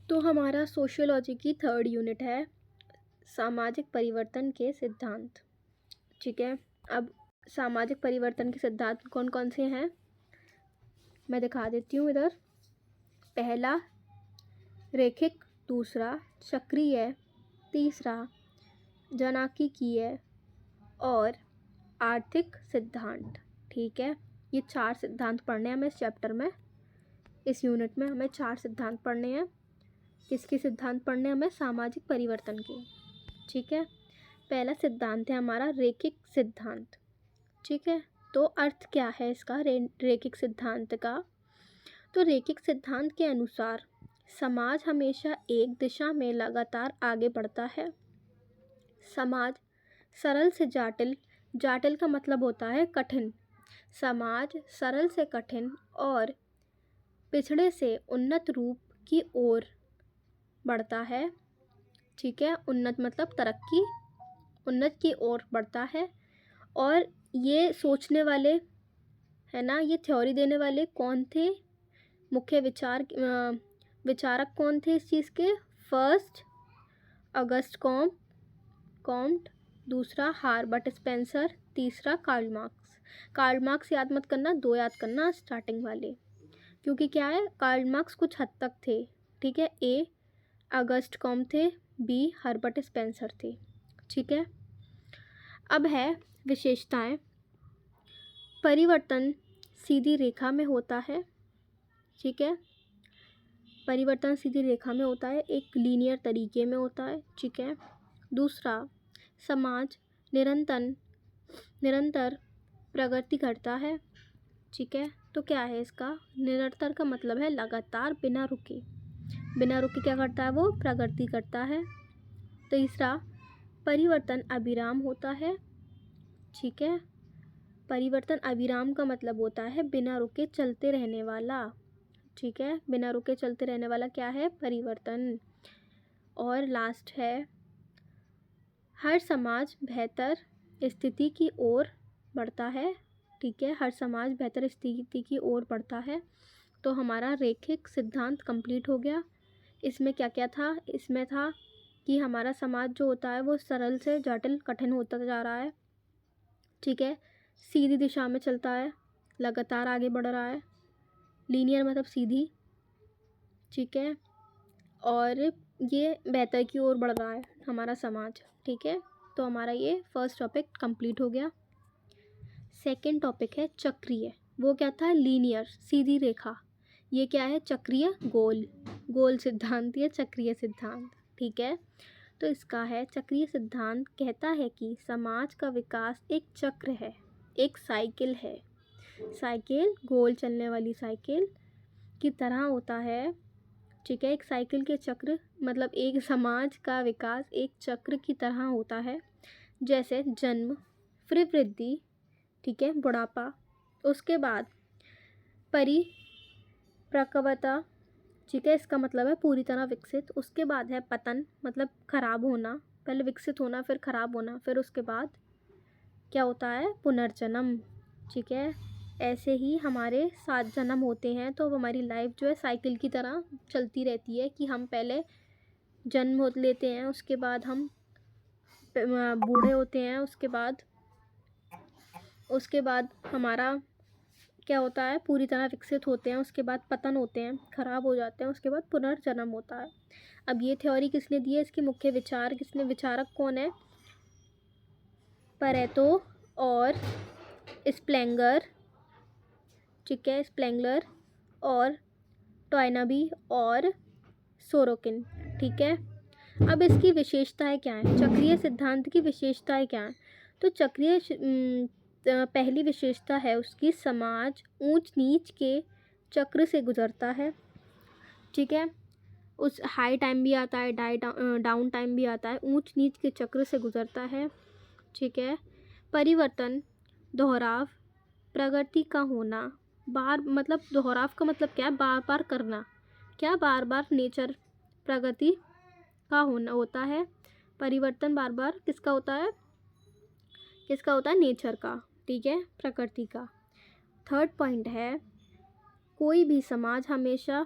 तो हमारा सोशियोलॉजी की थर्ड यूनिट है सामाजिक परिवर्तन के सिद्धांत। ठीक है, अब सामाजिक परिवर्तन के सिद्धांत कौन कौन से हैं मैं दिखा देती हूँ इधर। पहला रैखिक, दूसरा चक्रीय, तीसरा जनांकीय और आर्थिक सिद्धांत। ठीक है, ये 4 सिद्धांत पढ़ने हैं हमें इस चैप्टर में। इस यूनिट में हमें 4 सिद्धांत पढ़ने हैं। किसके सिद्धांत पढ़ने हैं हमें? सामाजिक परिवर्तन के। ठीक है, पहला सिद्धांत है हमारा रैखिक सिद्धांत। ठीक है, तो अर्थ क्या है इसका रैखिक सिद्धांत का? तो रैखिक सिद्धांत के अनुसार समाज हमेशा एक दिशा में लगातार आगे बढ़ता है। समाज सरल से जाटिल, जाटिल का मतलब होता है कठिन। समाज सरल से कठिन और पिछड़े से उन्नत रूप की ओर बढ़ता है। ठीक है, उन्नत मतलब तरक्की, उन्नत की ओर बढ़ता है। और ये सोचने वाले है ना, ये थ्योरी देने वाले कौन थे? मुख्य विचारक कौन थे इस चीज़ के? फर्स्ट अगस्त कॉम्ट, दूसरा हार्बर्ट स्पेंसर, तीसरा कार्ल मार्क्स। कार्ल मार्क्स याद मत करना, 2 याद करना स्टार्टिंग वाले, क्योंकि क्या है, कार्ल मार्क्स कुछ हद तक थे। ठीक है, ए अगस्त कॉम्ट थे, बी हर्बर्ट स्पेंसर थे। ठीक है, अब है विशेषताएं। परिवर्तन सीधी रेखा में होता है। ठीक है, परिवर्तन सीधी रेखा में होता है, एक लीनियर तरीके में होता है। ठीक है, दूसरा समाज निरंतर प्रगति करता है। ठीक है, तो क्या है इसका? निरंतर का मतलब है लगातार, बिना रुके। बिना रुके क्या करता है वो? प्रगति करता है। तीसरा परिवर्तन अविराम होता है। ठीक है, परिवर्तन अविराम का मतलब होता है बिना रुके चलते रहने वाला। ठीक है, बिना रुके चलते रहने वाला क्या है? परिवर्तन। और लास्ट है हर समाज बेहतर स्थिति की ओर बढ़ता है। ठीक है, हर समाज बेहतर स्थिति की ओर बढ़ता है। तो हमारा रैखिक सिद्धांत कंप्लीट हो गया। इसमें क्या क्या था? इसमें था कि हमारा समाज जो होता है वो सरल से जटिल कठिन होता जा रहा है। ठीक है, सीधी दिशा में चलता है, लगातार आगे बढ़ रहा है। लीनियर मतलब सीधी। ठीक है, और ये बेहतर की ओर बढ़ रहा है हमारा समाज। ठीक है, तो हमारा ये फर्स्ट टॉपिक कंप्लीट हो गया। सेकंड टॉपिक है चक्रीय। वो क्या था? लीनियर सीधी रेखा। ये क्या है? चक्रीय, गोल। गोल सिद्धांत या चक्रीय सिद्धांत। ठीक है, तो इसका है चक्रीय सिद्धांत कहता है कि समाज का विकास एक चक्र है, एक साइकिल है। साइकिल गोल चलने वाली साइकिल की तरह होता है। ठीक है, एक साइकिल के चक्र मतलब एक समाज का विकास एक चक्र की तरह होता है। जैसे जन्म, फिर वृद्धि, ठीक है, बुढ़ापा, उसके बाद परिपक्वता। ठीक है, इसका मतलब है पूरी तरह विकसित। उसके बाद है पतन मतलब खराब होना, पहले विकसित होना फिर खराब होना, फिर उसके बाद क्या होता है? पुनर्जन्म। ठीक है, ऐसे ही हमारे 7 जन्म होते हैं। तो हमारी लाइफ जो है साइकिल की तरह चलती रहती है कि हम पहले जन्म हो लेते हैं, उसके बाद हम बूढ़े होते हैं, उसके बाद हमारा क्या होता है? पूरी तरह विकसित होते हैं, उसके बाद पतन होते हैं, खराब हो जाते हैं, उसके बाद पुनर्जन्म होता है। अब ये थ्योरी किसने दी है? इसके मुख्य विचारक कौन है? परेटो और स्प्लेंगर। ठीक है, स्प्लेंगर और टॉयनबी और सोरोकिन। ठीक है, अब इसकी विशेषताएं क्या हैं? चक्रीय सिद्धांत की विशेषताएं क्या हैं? तो पहली विशेषता है उसकी, समाज ऊंच नीच के चक्र से गुजरता है। ठीक है, उस हाई टाइम भी आता है, डाउन टाइम भी आता है, ऊंच नीच के चक्र से गुजरता है। ठीक है, परिवर्तन, दोहराव, प्रगति का होना। बार मतलब दोहराव का मतलब क्या है? बार बार करना। क्या? बार बार नेचर प्रगति का होना होता है। परिवर्तन बार बार किसका होता है? किसका होता है? नेचर का। ठीक है, प्रकृति का। थर्ड पॉइंट है कोई भी समाज हमेशा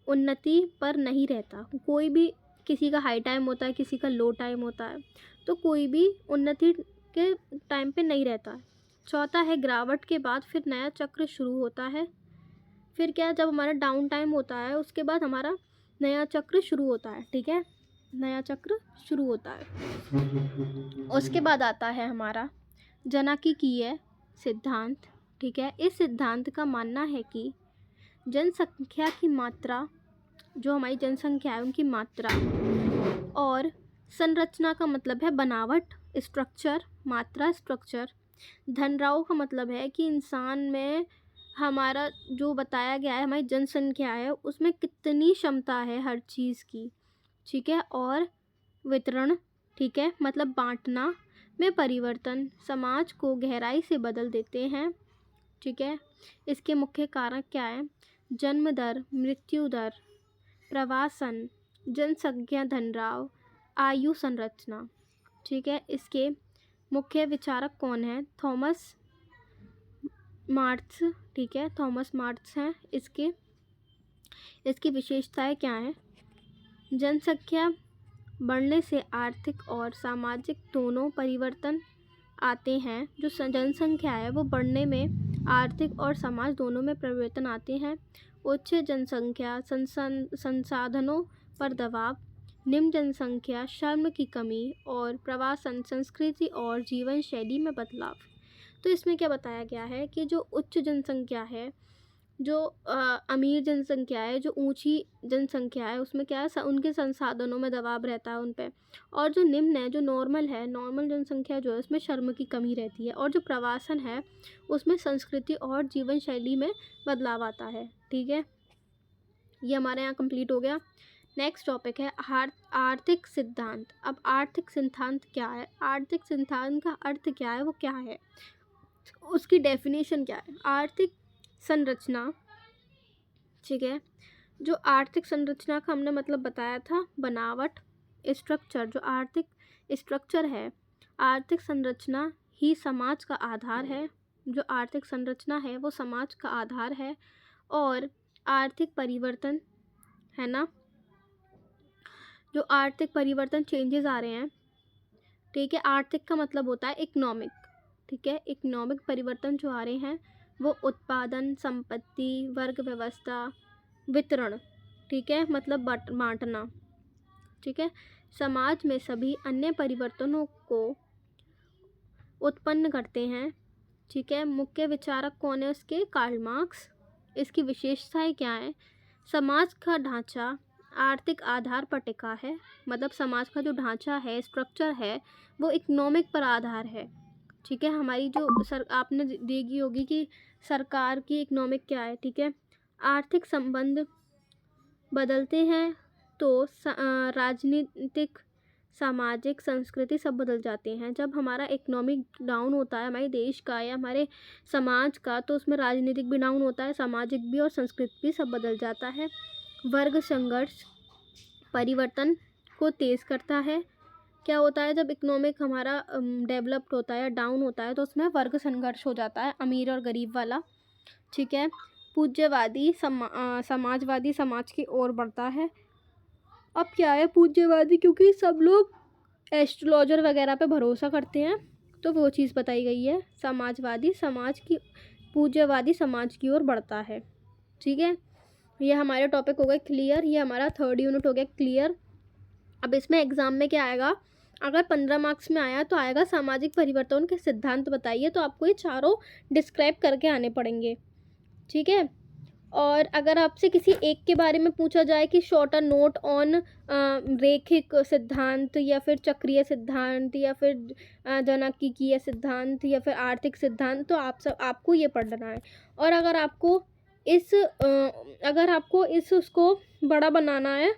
उन्नति पर नहीं रहता। कोई भी, किसी का हाई टाइम होता है, किसी का लो टाइम होता है, तो कोई भी उन्नति के टाइम पे नहीं रहता है। चौथा है गिरावट के बाद फिर नया चक्र शुरू होता है। फिर क्या, जब हमारा डाउन टाइम होता है उसके बाद हमारा नया चक्र शुरू होता है। ठीक है, नया चक्र शुरू होता है। उसके बाद आता है हमारा जनाकीय सिद्धांत। ठीक है, इस सिद्धांत का मानना है कि जनसंख्या की मात्रा, जो हमारी जनसंख्या है उनकी मात्रा, और संरचना का मतलब है बनावट, स्ट्रक्चर, मात्रा स्ट्रक्चर। धनराव का मतलब है कि इंसान में हमारा जो बताया गया है, हमारी जनसंख्या है उसमें कितनी क्षमता है हर चीज़ की। ठीक है, और वितरण, ठीक है, मतलब बांटना में परिवर्तन समाज को गहराई से बदल देते हैं। ठीक है, इसके मुख्य कारक क्या है? जन्म दर, मृत्यु दर, प्रवासन, जनसंख्या, धनराव, आयु संरचना। ठीक है, इसके मुख्य विचारक कौन है? Thomas marks. ठीक है, थॉमस मार्क्स हैं इसकी विशेषताएं क्या हैं? जनसंख्या बढ़ने से आर्थिक और सामाजिक दोनों परिवर्तन आते हैं। जो जनसंख्या है वो बढ़ने में आर्थिक और समाज दोनों में परिवर्तन आते हैं। उच्च जनसंख्या संसाधनों पर दबाव, निम्न जनसंख्या श्रम की कमी और प्रवासन, संस्कृति और जीवन शैली में बदलाव। तो इसमें क्या बताया गया है कि जो उच्च जनसंख्या है, जो अमीर जनसंख्या है, जो ऊंची जनसंख्या है, उसमें क्या है, उनके संसाधनों में दबाव रहता है उन पे। और जो निम्न है, जो नॉर्मल है, नॉर्मल जनसंख्या जो है उसमें श्रम की कमी रहती है। और जो प्रवासन है उसमें संस्कृति और जीवन शैली में बदलाव आता है। ठीक है, ये हमारे यहाँ कंप्लीट हो गया। नेक्स्ट टॉपिक है आर्थिक सिद्धांत। अब आर्थिक सिद्धांत क्या है? आर्थिक सिद्धांत का अर्थ क्या है, वो क्या है, उसकी डेफिनेशन क्या है? आर्थिक संरचना। ठीक है, जो आर्थिक संरचना का हमने मतलब बताया था, बनावट, स्ट्रक्चर। जो आर्थिक स्ट्रक्चर है, आर्थिक संरचना ही समाज का आधार है। जो आर्थिक संरचना है वो समाज का आधार है। और आर्थिक परिवर्तन है ना, जो आर्थिक परिवर्तन, चेंजेस आ रहे हैं। ठीक है, आर्थिक का मतलब होता है इकोनॉमिक। ठीक है, इकोनॉमिक परिवर्तन जो आ रहे हैं वो उत्पादन, संपत्ति, वर्ग व्यवस्था, वितरण। ठीक है, मतलब बांटना। ठीक है, समाज में सभी अन्य परिवर्तनों को उत्पन्न करते हैं। ठीक है, मुख्य विचारक कौन है उसके? Karl Marx. इसकी विशेषताएं क्या है? समाज का ढांचा आर्थिक आधार पर टिका है। मतलब समाज का जो ढांचा है, स्ट्रक्चर है, वो इकोनॉमिक पर आधार है। ठीक है, हमारी जो आपने देखी होगी कि सरकार की इकोनॉमिक क्या है। ठीक है, आर्थिक संबंध बदलते हैं तो राजनीतिक, सामाजिक, संस्कृति सब बदल जाते हैं। जब हमारा इकोनॉमिक डाउन होता है, हमारे देश का या हमारे समाज का, तो उसमें राजनीतिक भी डाउन होता है, सामाजिक भी, और संस्कृति भी सब बदल जाता है। वर्ग संघर्ष परिवर्तन को तेज़ करता है। क्या होता है, जब इकोनॉमिक हमारा डेवलप्ड होता है या डाउन होता है तो उसमें वर्ग संघर्ष हो जाता है, अमीर और गरीब वाला। ठीक है, पूज्यवादी समाजवादी समाज की ओर बढ़ता है। अब क्या है पूज्यवादी? क्योंकि सब लोग एस्ट्रोलॉजर वगैरह पे भरोसा करते हैं, तो वो चीज़ बताई गई है। समाजवादी समाज की, पूज्यवादी समाज की ओर बढ़ता है। ठीक है, ये हमारे टॉपिक हो गए क्लियर। ये हमारा 3rd यूनिट हो गया क्लियर। अब इसमें एग्ज़ाम में क्या आएगा? अगर 15 मार्क्स में आया तो आएगा सामाजिक परिवर्तन के सिद्धांत बताइए। तो आपको ये चारों डिस्क्राइब करके आने पड़ेंगे। ठीक है, और अगर आपसे किसी एक के बारे में पूछा जाए कि शॉर्ट नोट ऑन रैखिक सिद्धांत, या फिर चक्रीय सिद्धांत, या फिर जनाकीय सिद्धांत, या फिर आर्थिक सिद्धांत, तो आपको ये पढ़ना है। और अगर आपको उसको बड़ा बनाना है,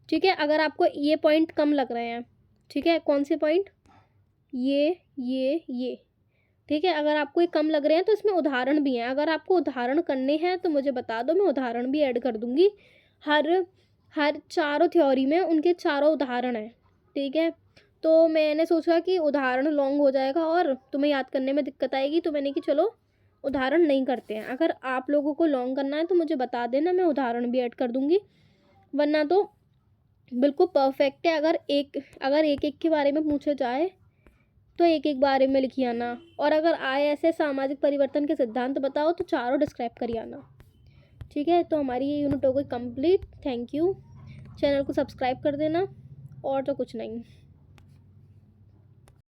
ठीक है, अगर आपको ये पॉइंट कम लग रहे हैं, ठीक है, कौन से पॉइंट? ये ठीक है, अगर आपको ये कम लग रहे हैं तो इसमें उदाहरण भी हैं। अगर आपको उदाहरण करने हैं तो मुझे बता दो, मैं उदाहरण भी ऐड कर दूंगी। हर चारों थ्योरी में उनके चारों उदाहरण हैं। ठीक है, तो मैंने सोचा कि उदाहरण लॉन्ग हो जाएगा और तुम्हें याद करने में दिक्कत आएगी, तो मैंने कि चलो उदाहरण नहीं करते हैं। अगर आप लोगों को लॉन्ग करना है तो मुझे बता देना, मैं उदाहरण भी ऐड कर दूँगी, वरना तो बिल्कुल परफेक्ट है। अगर एक एक के बारे में पूछा जाए तो एक एक बारे में लिखी आना, और अगर आए ऐसे सामाजिक परिवर्तन के सिद्धांत बताओ तो चारों डिस्क्राइब करिए आना। ठीक है, तो हमारी ये यूनिट हो गई कंप्लीट। Thank you. चैनल को सब्सक्राइब कर देना, और तो कुछ नहीं।